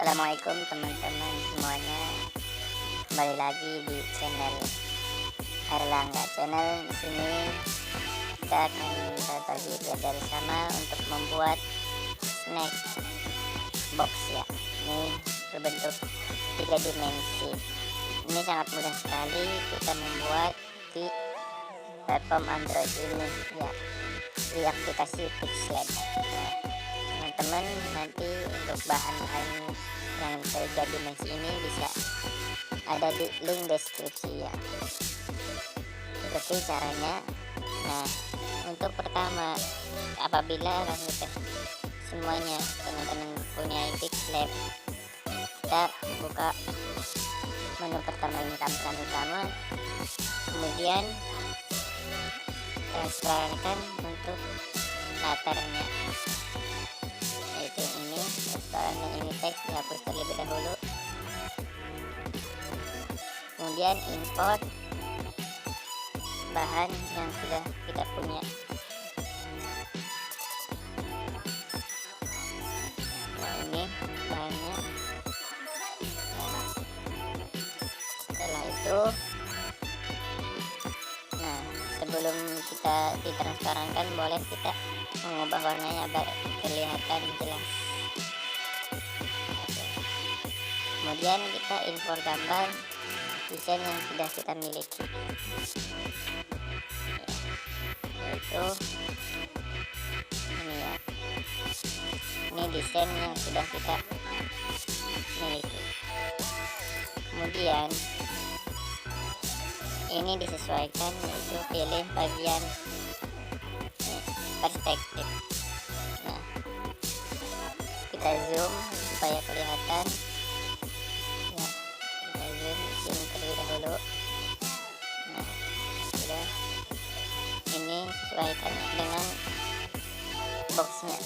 Assalamualaikum teman-teman semuanya, kembali lagi di channel Erlangga channel. Di sini kita akan berbagi belajar bersama untuk membuat snack box ya. Ini berbentuk 3 dimensi. Ini sangat mudah sekali kita membuat di platform Android ini ya, di aplikasi PixelLab. Teman-teman nanti untuk bahan-bahan yang 3 dimensi ini bisa ada di link deskripsi ya. Seperti caranya. Nah, untuk pertama, apabila semuanya teman-teman punya PixelLab, kita buka menu pertama ini, tampilan utama, kemudian transparankan untuk latarnya, yaitu ini restoran, dan ini teks dihapus terlebih dahulu. Kemudian import bahan yang sudah kita punya. Nah, ini bahannya. Setelah itu, nah sebelum kita ditransparankan, boleh kita mengubah warnanya agar kelihatan jelas. Kemudian kita impor gambar desain yang sudah kita miliki, yaitu ini ya, ini desain yang sudah kita miliki. Kemudian ini disesuaikan, yaitu pilih bagian perspektif. Nah, kita zoom supaya kelihatan ya, kita zoom terlebih dahulu. Nah, sudah, ini sesuaikan dengan boxnya.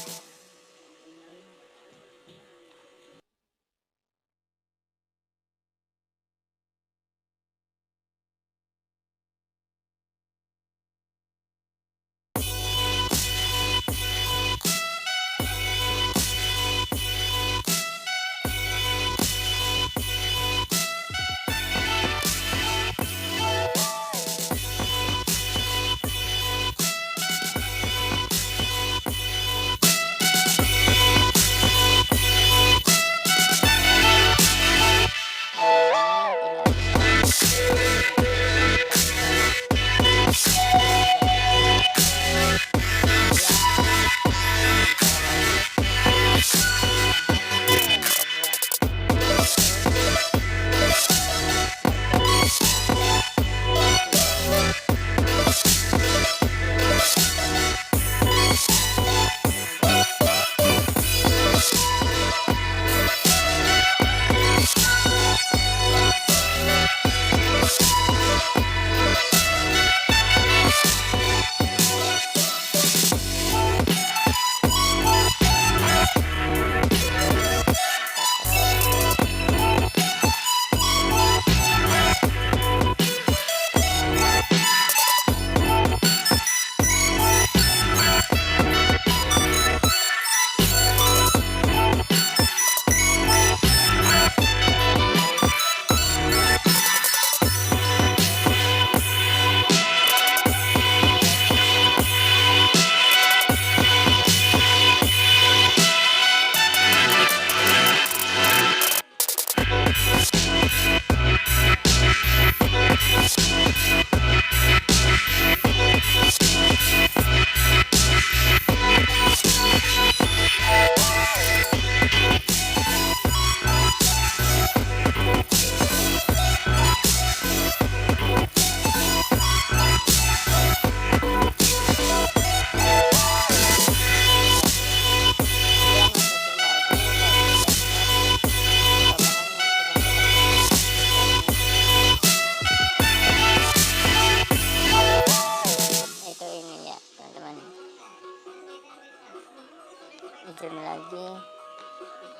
Zoom lagi,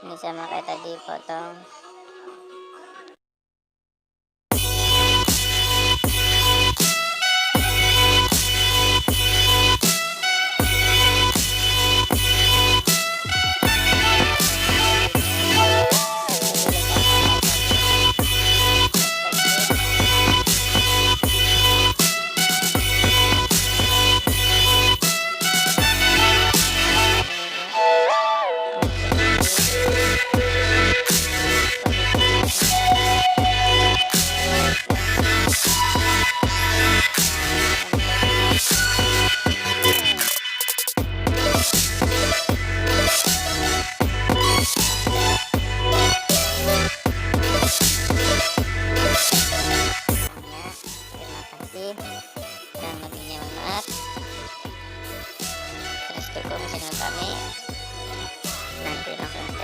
ini sama kayak tadi, potong.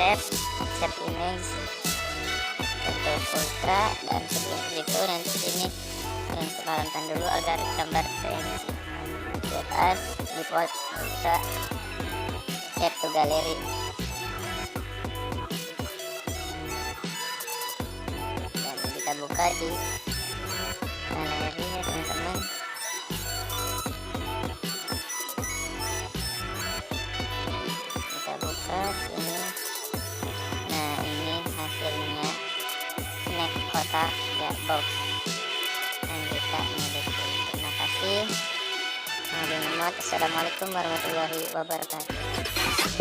save image untuk ultra, dan sebelum itu nanti ini transparankan dulu agar gambar terisi. Save as default ultra, save to gallery. Dan kita buka di galeri ya teman-teman. Kita buka sini. Nah, ini hasilnya snack kotak ya, box, dan kita edit. Terima kasih. Assalamualaikum warahmatullahi wabarakatuh.